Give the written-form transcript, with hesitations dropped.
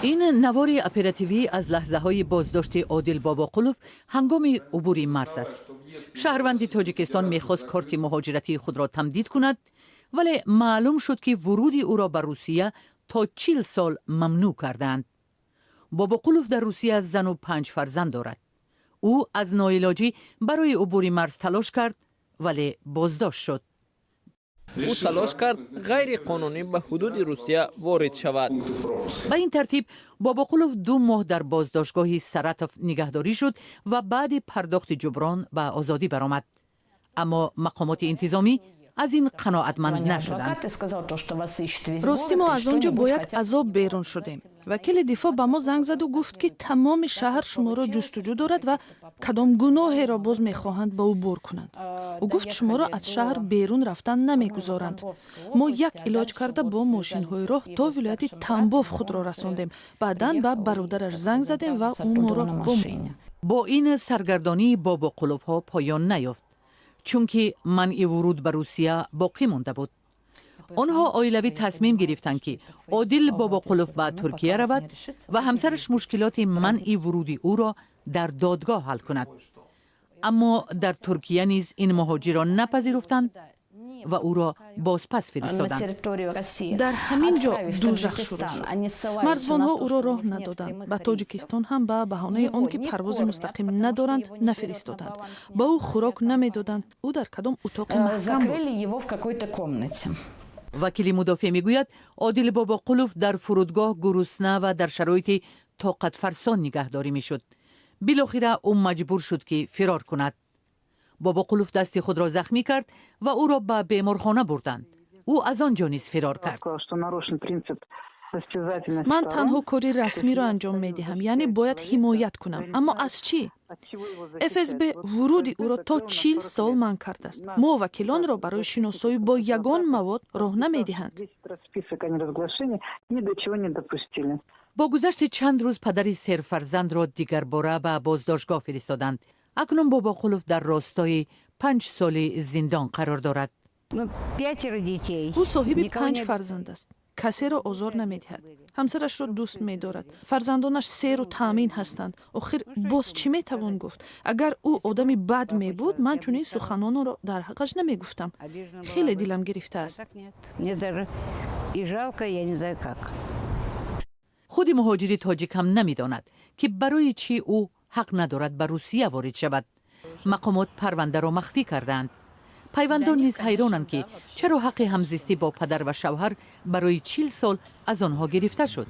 این نوار اپراتیوی از لحظه‌های بازداشت عادل باباقلوف هنگام عبور مرز است. شهروند تاجیکستان می‌خواست کارت مهاجرتی خود را تمدید کند، ولی معلوم شد که ورود او را به روسیه تا 40 سال ممنوع کردند. باباقلوف در روسیه زن و 5 فرزند دارد. او از ناعلاجی برای عبور مرز تلاش کرد، ولی بازداشت شد. او تلاش کرد غیر قانونی به حدود روسیه وارد شود. به این ترتیب باباقلوف 2 ماه در بازداشتگاه سراتوف نگهداری شد و بعد پرداخت جبران به آزادی برآمد. اما مقامات انتظامی از این قناعتمند نشدند. راستی ما از آنجا با یک عذاب بیرون شدیم. وکیل دفاع به ما زنگ زد و گفت که تمام شهر شما را جستجو دارد و کدام گناهی را باز میخواهند به او بر کنند. او گفت شما را از شهر بیرون رفتن نمیگذارند. ما یک علاج کرده با ماشین های راه تا ولایت تنبوف خود را رساندیم. بعداً به برادرش زنگ زدیم و او ما را با این سرگردانی باباقلوف ها پایان نیافت، چون که منع ورود به روسیه باقی مانده بود. آنها عائلوی تصمیم گرفتند که عادل باباقلوف به ترکیه رود و همسرش مشکلات منع ورود او را در دادگاه حل کند. اما در ترکیه نیز این مهاجران نپذیرفتند و او را بازپس فرستادند. در همین جا دوزخ شروع شد. مرزبانها او را راه ندادند. به تاجیکستان هم به بهانه آنکه پرواز مستقیم ندارند نفرستادند. با او خوراک نمیدادند. او در کدام اتاق محکم بود. وکیل مدافع میگوید عادل باباقلوف در فرودگاه گرسنه و در شرایط طاقت فرسان نگهداری میشد. بالاخره او مجبور شد که فرار کند. باباقلوف دست خود را زخمی کرد و او را به بیمارخانه بردند. او از آنجا نیز فرار کرد. من تنها کاری رسمی را انجام می دهم، یعنی باید حمایت کنم. اما از چی؟ FSB ورود او را تا 40 سال منع کرده است. ما وکیلان را برای شناسایی با یگان مواد راه نمی دهند. با گذشت چند روز پدر سرفرزند را دیگر باره به بازداشتگاه فرستادند. اکنون باباقلوف در راستای 5 سال زندان قرار دارد. او صاحب 5 فرزند است. کسی را آزار نمیدهد. همسرش را دوست می‌دارد. فرزندانش سیر و تامین هستند. آخر باز چی میتوان گفت؟ اگر او آدمی بد می بود من چنین سخنان را در حقش نمیگفتم. خیلی دلم گرفته است. خود مهاجر تاجیک هم نمیداند که برای چی او حق ندارد به روسیه وارد شود. مقامات پرونده را مخفی کردند. پیوندان نیز حیرانند که چرا حق همزیستی با پدر و شوهر برای 40 سال از آنها گرفته شد.